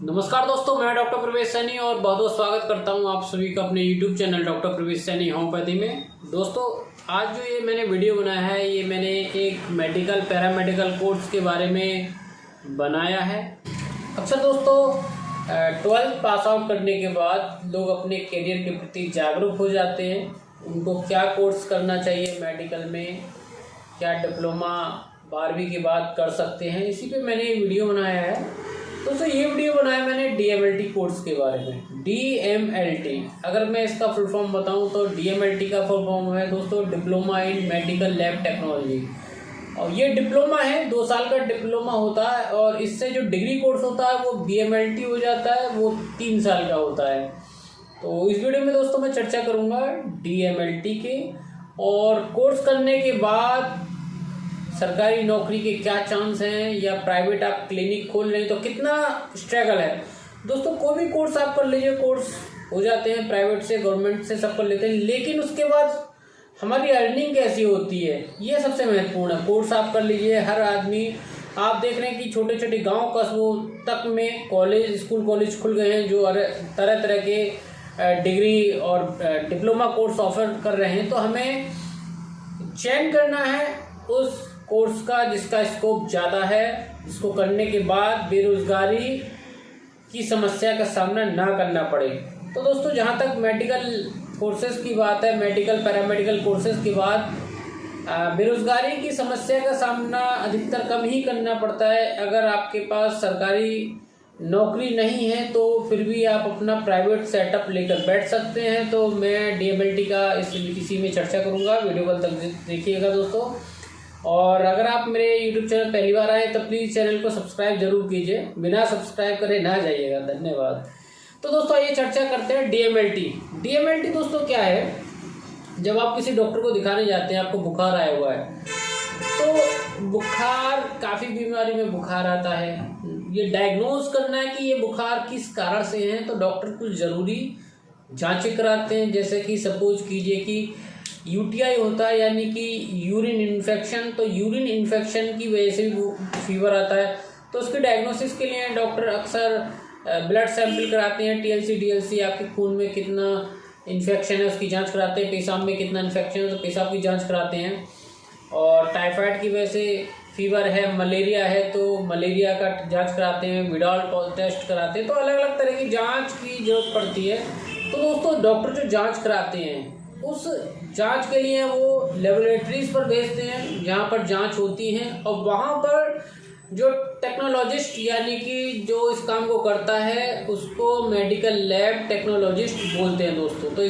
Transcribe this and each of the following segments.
नमस्कार दोस्तों, मैं डॉक्टर प्रवेश सैनी और बहुत बहुत स्वागत करता हूं आप सभी का अपने YouTube चैनल डॉक्टर प्रवेश सैनी होम्योपैथी में। दोस्तों, आज जो ये मैंने वीडियो बनाया है ये मैंने एक मेडिकल पैरामेडिकल कोर्स के बारे में बनाया है। अक्सर दोस्तों 12th पास आउट करने के बाद लोग अपने करियर के प्रति जागरूक हो जाते हैं। उनको क्या कोर्स करना चाहिए मेडिकल में, क्या डिप्लोमा 12वीं के बाद कर सकते हैं, इसी पे मैंने ये वीडियो बनाया है। दोस्तों ये वीडियो बनाया मैंने DMLT कोर्स के बारे में। DMLT अगर मैं इसका फुल फॉर्म बताऊं तो DMLT का फुल फॉर्म है दोस्तों diploma in medical lab technology. और ये डिप्लोमा है, 2 साल का डिप्लोमा होता है और इससे जो डिग्री कोर्स होता है वो BMLT हो जाता है, वो 3 साल का होता है। तो इस वीडियो में दोस्तों मैं चर्चा करूँगा DMLT के और कोर्स करने के बाद सरकारी नौकरी के क्या चांस हैं, या प्राइवेट आप क्लिनिक खोल रहे हैं तो कितना स्ट्रगल है। दोस्तों कोई भी कोर्स आप कर लीजिए, कोर्स हो जाते हैं प्राइवेट से गवर्नमेंट से सब कर लेते हैं, लेकिन उसके बाद हमारी अर्निंग कैसी होती है ये सबसे महत्वपूर्ण है। कोर्स आप कर लीजिए, हर आदमी आप देख रहे हैं कि छोटे छोटे गाँव कस्बों तक में कॉलेज स्कूल कॉलेज खुल गए हैं जो तरह तरह के डिग्री और डिप्लोमा कोर्स ऑफर कर रहे हैं। तो हमें चयन करना है उस कोर्स का जिसका स्कोप ज़्यादा है, जिसको करने के बाद बेरोजगारी की समस्या का सामना ना करना पड़े। तो दोस्तों जहाँ तक मेडिकल कोर्सेज की बात है, मेडिकल पैरामेडिकल कोर्सेज की बात, बेरोजगारी की समस्या का सामना अधिकतर कम ही करना पड़ता है। अगर आपके पास सरकारी नौकरी नहीं है तो फिर भी आप अपना प्राइवेट सेटअप लेकर बैठ सकते हैं। तो मैं DMLT का इसी में चर्चा करूँगा, वीडियो कल तक देखिएगा दोस्तों। और अगर आप मेरे YouTube चैनल पहली बार आए तो प्लीज़ चैनल को सब्सक्राइब जरूर कीजिए, बिना सब्सक्राइब करे ना जाइएगा, धन्यवाद। तो दोस्तों ये चर्चा करते हैं DMLT दोस्तों क्या है। जब आप किसी डॉक्टर को दिखाने जाते हैं, आपको बुखार आया हुआ है, तो बुखार काफ़ी बीमारी में बुखार आता है, ये डायग्नोज करना है कि ये बुखार किस कारण से है, तो डॉक्टर कुछ ज़रूरी जाँचें कराते हैं। जैसे कि सपोज कीजिए कि UTI होता है, यानी कि यूरिन इन्फेक्शन, तो यूरिन इन्फेक्शन की वजह से भी फीवर आता है। तो उसके डायग्नोसिस के लिए डॉक्टर अक्सर ब्लड सैंपल कराते हैं, TLC DLC, आपके खून में कितना इन्फेक्शन है उसकी जांच कराते हैं, पेशाब में कितना इन्फेक्शन है तो पेशाब की जांच कराते हैं। और टाइफाइड की वजह से फीवर है, मलेरिया है तो मलेरिया का जाँच कराते हैं, विडाल टेस्ट कराते हैं। तो अलग अलग तरह की जाँच की जरूरत पड़ती है। तो दोस्तों डॉक्टर जो जाँच कराते हैं उस जांच के लिए वो लेबोरेटरीज पर भेजते हैं जहां पर जांच होती है, और वहां पर जो टेक्नोलॉजिस्ट यानी कि जो इस काम को करता है उसको मेडिकल लैब टेक्नोलॉजिस्ट बोलते हैं दोस्तों। तो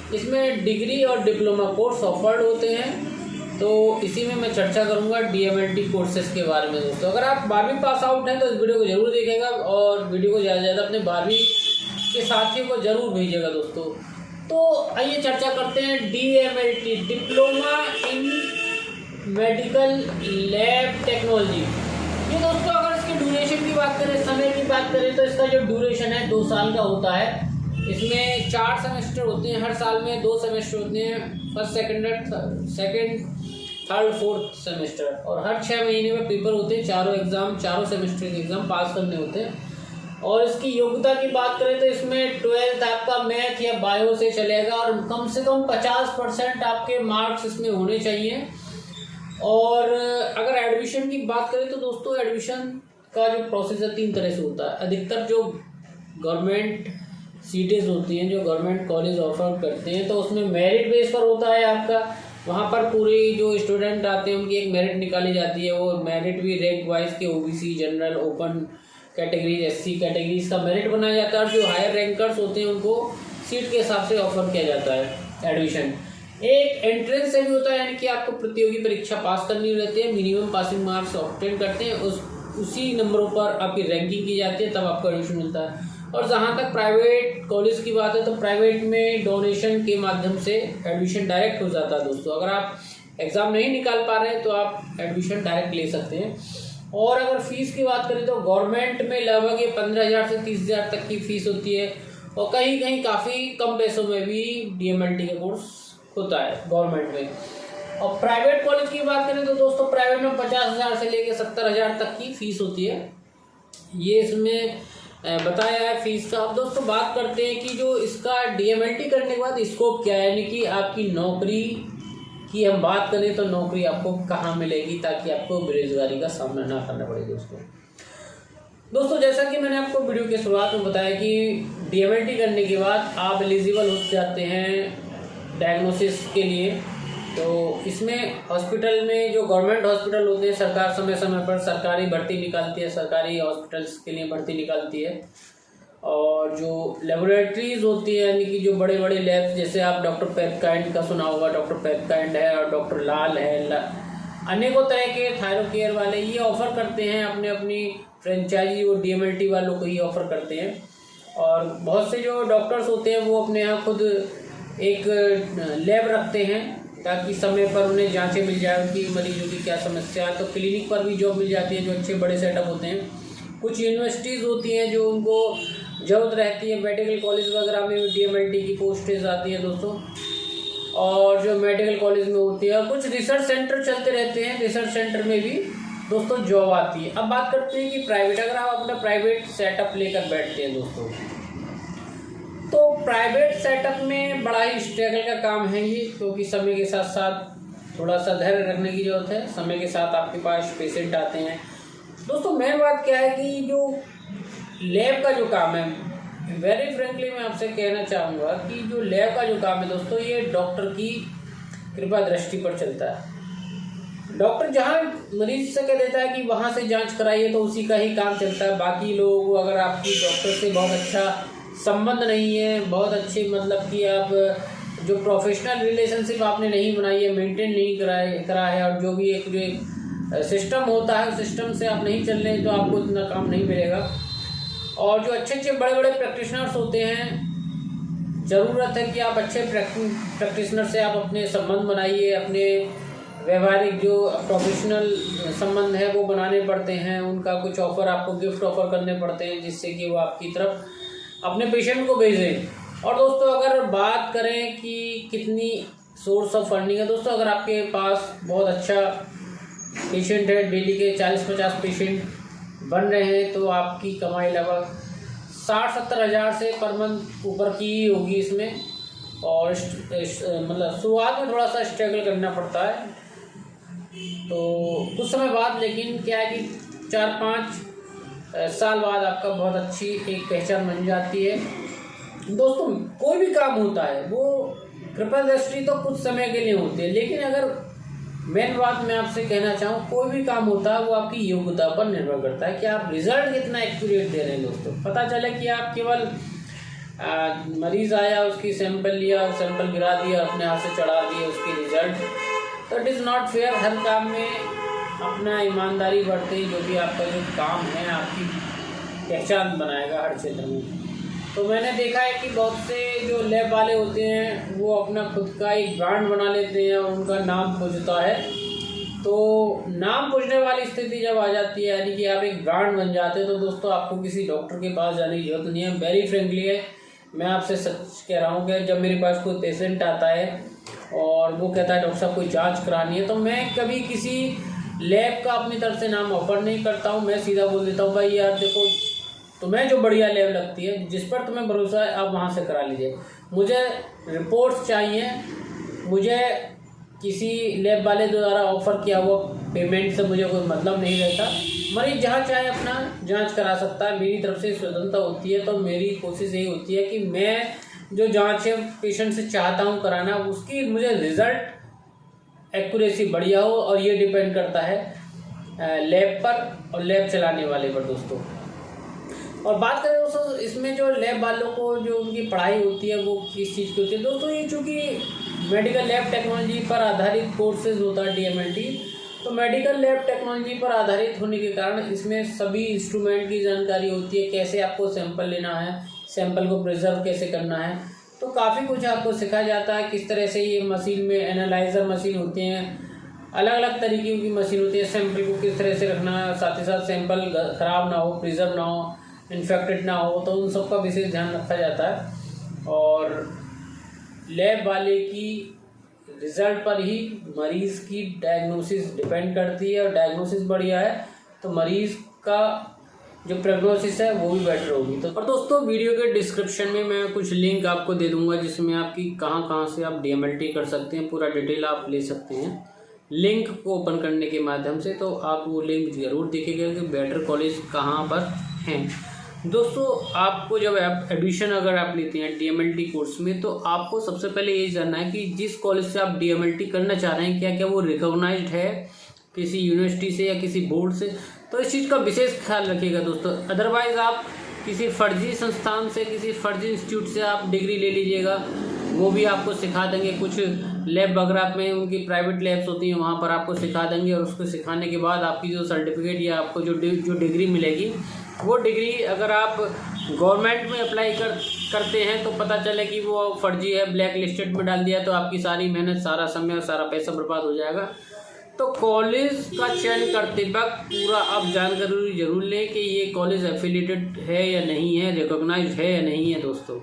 इसमें डिग्री और डिप्लोमा कोर्स ऑफर्ड होते हैं। तो इसी में मैं चर्चा करूंगा DMLT कोर्सेज के बारे में दोस्तों। अगर आप 12वीं पास आउट हैं तो इस वीडियो को जरूर देखिएगा और वीडियो को ज़्यादा से ज़्यादा अपने 12वीं के साथियों को जरूर भेजिएगा दोस्तों। तो आइए चर्चा करते हैं DMLT, diploma in medical lab technology. ये दोस्तों अगर इसके ड्यूरेशन की बात करें, समय की बात करें, तो इसका जो ड्यूरेशन है 2 साल का होता है। इसमें 4 सेमेस्टर होते हैं, हर साल में 2 सेमेस्टर होते हैं, first second third fourth semester, और हर 6 महीने में पेपर होते हैं, चारों सेमेस्टर के एग्ज़ाम पास करने होते हैं। और इसकी योग्यता की बात करें तो इसमें 12th आपका मैथ या बायो से चलेगा और कम से कम 50% आपके मार्क्स इसमें होने चाहिए। और अगर एडमिशन की बात करें तो दोस्तों एडमिशन का जो प्रोसेस है 3 तरह से होता है। अधिकतर जो गवर्नमेंट सीटें होती हैं, जो गवर्नमेंट कॉलेज ऑफर करते हैं, तो उसमें मेरिट बेस पर होता है आपका। वहाँ पर पूरे जो स्टूडेंट आते हैं उनकी एक मेरिट निकाली जाती है, वो मेरिट भी रैंक वाइज के OBC, general, open categories, SC categories का मेरिट बनाया जाता है। और जो हायर रैंकर्स होते हैं उनको सीट के हिसाब से ऑफर किया जाता है एडमिशन। एक एंट्रेंस से भी होता है, यानी कि आपको प्रतियोगी परीक्षा पास करनी रहती है, मिनिमम पासिंग मार्क्स ऑब्टेन करते हैं, उसी नंबरों पर आपकी रैंकिंग की जाती है, तब आपको एडमिशन मिलता है। और जहाँ तक प्राइवेट कॉलेज की बात है तो प्राइवेट में डोनेशन के माध्यम से एडमिशन डायरेक्ट हो जाता है दोस्तों। अगर आप एग्ज़ाम नहीं निकाल पा रहे हैं तो आप एडमिशन डायरेक्ट ले सकते हैं। और अगर फीस की बात करें तो गवर्नमेंट में लगभग 15,000 से 30,000 तक की फीस होती है, और कहीं कहीं काफ़ी कम पैसों में भी DMLT का कोर्स होता है गवर्नमेंट में। और प्राइवेट कॉलेज की बात करें तो दोस्तों प्राइवेट में 50,000 से लेकर 70,000 तक की फीस होती है। ये इसमें बताया है फीस का। अब दोस्तों बात करते हैं कि जो इसका DMLT करने के बाद स्कोप क्या है, यानी कि आपकी नौकरी की हम बात करें तो नौकरी आपको कहाँ मिलेगी ताकि आपको बेरोजगारी का सामना ना करना पड़े। दोस्तों जैसा कि मैंने आपको वीडियो के शुरुआत में बताया कि DMLT करने के बाद आप एलिजिबल हो जाते हैं डायग्नोसिस के लिए। तो इसमें हॉस्पिटल में जो गवर्नमेंट हॉस्पिटल होते हैं, सरकार समय समय पर सरकारी भर्ती निकालती है, सरकारी हॉस्पिटल्स के लिए भर्ती निकालती है। और जो लेबोरेटरीज होती है, यानी कि जो बड़े बड़े लैब्स, जैसे आप डॉक्टर पेपकाइंड का सुना होगा, डॉक्टर पेपकाइंड है और डॉक्टर लाल है, अनेकों तरह के थायरोकेयर वाले ये ऑफ़र करते हैं अपने अपनी फ्रेंचाइजी, वो DMLT वालों को ही ऑफ़र करते हैं। और बहुत से जो डॉक्टर्स होते हैं वो अपने यहाँ खुद एक लैब रखते हैं ताकि समय पर उन्हें जांचें मिल जाए उनकी मरीजों की क्या समस्या है। तो क्लिनिक पर भी जॉब मिल जाती है जो अच्छे बड़े सेटअप होते हैं। कुछ यूनिवर्सिटीज़ होती हैं जो उनको ज़रूरत रहती है, मेडिकल कॉलेज वगैरह में भी DMLT की पोस्टेज आती हैं दोस्तों, और जो मेडिकल कॉलेज में होती है। और कुछ रिसर्च सेंटर चलते रहते हैं, रिसर्च सेंटर में भी दोस्तों जॉब आती है। अब बात करते हैं कि प्राइवेट, अगर आप अपना प्राइवेट सेटअप लेकर बैठते हैं दोस्तों, तो प्राइवेट सेटअप में बड़ा ही स्ट्रगल का काम है ये, क्योंकि समय के साथ साथ थोड़ा सा धैर्य रखने की ज़रूरत है। समय के साथ आपके पास पेशेंट आते हैं दोस्तों। मेन बात क्या है कि जो लैब का जो काम है, वेरी फ्रेंकली मैं आपसे कहना चाहूँगा कि जो लैब का जो काम है दोस्तों, ये डॉक्टर की कृपा दृष्टि पर चलता है। डॉक्टर जहाँ मरीज से कह देता है कि वहाँ से जांच कराइए तो उसी का ही काम चलता है। बाकी लोग, अगर आपकी डॉक्टर से बहुत अच्छा संबंध नहीं है, बहुत अच्छे मतलब कि आप जो प्रोफेशनल रिलेशनशिप आपने नहीं बनाई है, मेंटेन नहीं करा है, और जो भी एक जो सिस्टम होता है उस सिस्टम से आप नहीं चल रहे हैं, तो आपको इतना काम नहीं मिलेगा। और जो अच्छे अच्छे बड़े बड़े प्रैक्टिशनर्स होते हैं, ज़रूरत है कि आप अच्छे प्रैक्टिशनर से आप अपने संबंध बनाइए, अपने व्यवहारिक जो प्रोफेशनल संबंध है वो बनाने पड़ते हैं। उनका कुछ ऑफ़र, आपको गिफ्ट ऑफ़र करने पड़ते हैं जिससे कि वो आपकी तरफ अपने पेशेंट को भेजें। और दोस्तों अगर बात करें कि कितनी सोर्स ऑफ फंडिंग है दोस्तों, अगर आपके पास बहुत अच्छा पेशेंट है, डेली के 40-50 पेशेंट बन रहे हैं, तो आपकी कमाई लगभग 60-70 हज़ार से पर मंथ ऊपर की ही होगी इसमें। और मतलब शुरुआत में थोड़ा सा स्ट्रगल करना पड़ता है, तो कुछ समय बाद लेकिन क्या है कि 4-5 साल बाद आपका बहुत अच्छी एक पहचान बन जाती है। दोस्तों कोई भी काम होता है वो कृपा दृष्टि तो कुछ समय के लिए होती है, लेकिन अगर मेन बात मैं आपसे कहना चाहूँ, कोई भी काम होता है वो आपकी योग्यता पर निर्भर करता है कि आप रिजल्ट कितना एक्यूरेट दे रहे हैं। दोस्तों पता चले कि आप केवल मरीज आया, उसकी सैंपल लिया, सैंपल गिरा दिया, अपने हाथ से चढ़ा दिए उसकी रिजल्ट, तो इट इज़ नॉट फेयर। हर काम में अपना ईमानदारी बरते, जो भी आपका जो काम है आपकी पहचान बनाएगा हर क्षेत्र में। तो मैंने देखा है कि बहुत से जो लैब वाले होते हैं वो अपना खुद का एक ब्रांड बना लेते हैं और उनका नाम पूजता है। तो नाम पूजने वाली स्थिति जब आ जाती है, यानी कि आप एक ब्रांड बन जाते हैं, तो दोस्तों आपको किसी डॉक्टर के पास जाने की जरूरत नहीं है। वेरी फ्रेंकली है, मैं आपसे सच कह रहा हूँ कि जब मेरे पास कोई पेशेंट आता है और वो कहता है डॉक्टर साहब कोई जांच करानी है, तो मैं कभी किसी लैब का अपनी तरफ से नाम ऑफर नहीं करता हूँ। मैं सीधा बोल देता हूँ भाई यार देखो, तुम्हें जो बढ़िया लैब लगती है, जिस पर तुम्हें भरोसा है, आप वहाँ से करा लीजिए। मुझे रिपोर्ट्स चाहिए, मुझे किसी लैब वाले द्वारा ऑफ़र किया हुआ पेमेंट से मुझे कोई मतलब नहीं रहता। मरीज जहाँ चाहे अपना जांच करा सकता है, मेरी तरफ से स्वतंत्रता होती है। तो मेरी कोशिश यही होती है कि मैं जो जांच है पेशेंट से चाहता हूँ कराना, उसकी मुझे रिज़ल्ट एक्यूरेसी बढ़िया हो, और ये डिपेंड करता है लैब पर और लैब चलाने वाले पर दोस्तों। और बात करें दोस्तों इसमें जो लैब वालों को जो उनकी पढ़ाई होती है वो किस चीज़ की होती है दोस्तों, ये चूँकि मेडिकल लैब टेक्नोलॉजी पर आधारित कोर्सेज होता है DMLT, तो मेडिकल लैब टेक्नोलॉजी पर आधारित होने के कारण इसमें सभी इंस्ट्रूमेंट की जानकारी होती है, कैसे आपको सैंपल लेना है, सैंपल को प्रिजर्व कैसे करना है, तो काफ़ी कुछ आपको सिखाया जाता है। किस तरह से ये मशीन में एनालाइजर मशीन होती हैं, अलग अलग तरीके की मशीन होती है, सैंपल को किस तरह से रखना है, साथ ही साथ सैंपल ख़राब ना हो, प्रिजर्व ना हो, इन्फेक्टेड ना हो, तो उन सब का विशेष ध्यान रखा जाता है। और लैब वाले की रिज़ल्ट पर ही मरीज़ की डायग्नोसिस डिपेंड करती है, और डायग्नोसिस बढ़िया है तो मरीज़ का जो प्रेगनोसिस है वो भी बेटर होगी। तो और दोस्तों वीडियो के डिस्क्रिप्शन में मैं कुछ लिंक आपको दे दूंगा जिसमें आपकी कहाँ से आप DMLT कर सकते हैं, पूरा डिटेल आप ले सकते हैं लिंक को ओपन करने के माध्यम से। तो आप वो लिंक ज़रूर देखिएगा कि बेटर कॉलेज कहाँ पर हैं। दोस्तों आपको जब आप एडमिशन अगर आप लेते हैं DMLT कोर्स में, तो आपको सबसे पहले ये जानना है कि जिस कॉलेज से आप DMLT करना चाह रहे हैं क्या क्या वो रिकॉग्नाइज्ड है किसी यूनिवर्सिटी से या किसी बोर्ड से। तो इस चीज़ का विशेष ख्याल रखिएगा दोस्तों, अदरवाइज़ आप किसी फर्जी संस्थान से, किसी फर्जी इंस्टीट्यूट से आप डिग्री ले लीजिएगा, वो भी आपको सिखा देंगे। कुछ लैब वगैरह में उनकी प्राइवेट लैब्स होती हैं, वहाँ पर आपको सिखा देंगे और उसको सिखाने के बाद आपकी जो सर्टिफिकेट या आपको जो डिग्री मिलेगी, वो डिग्री अगर आप गवर्नमेंट में अप्लाई करते हैं तो पता चले कि वो फर्जी है, ब्लैक लिस्टेड में डाल दिया, तो आपकी सारी मेहनत, सारा समय और सारा पैसा बर्बाद हो जाएगा। तो कॉलेज का चयन करते वक्त पूरा आप जानकारी जरूर लें कि ये कॉलेज एफिलिएटेड है या नहीं है, रिकॉग्नाइज है या नहीं है दोस्तों।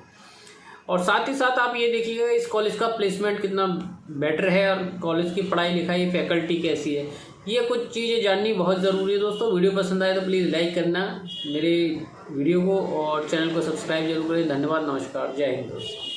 और साथ ही साथ आप ये देखिएगा इस कॉलेज का प्लेसमेंट कितना बेटर है और कॉलेज की पढ़ाई लिखाई फैकल्टी कैसी है। ये कुछ चीज़ें जाननी बहुत ज़रूरी है दोस्तों। वीडियो पसंद आए तो प्लीज़ लाइक करना मेरे वीडियो को और चैनल को सब्सक्राइब जरूर करें। धन्यवाद, नमस्कार, जय हिंद दोस्तों।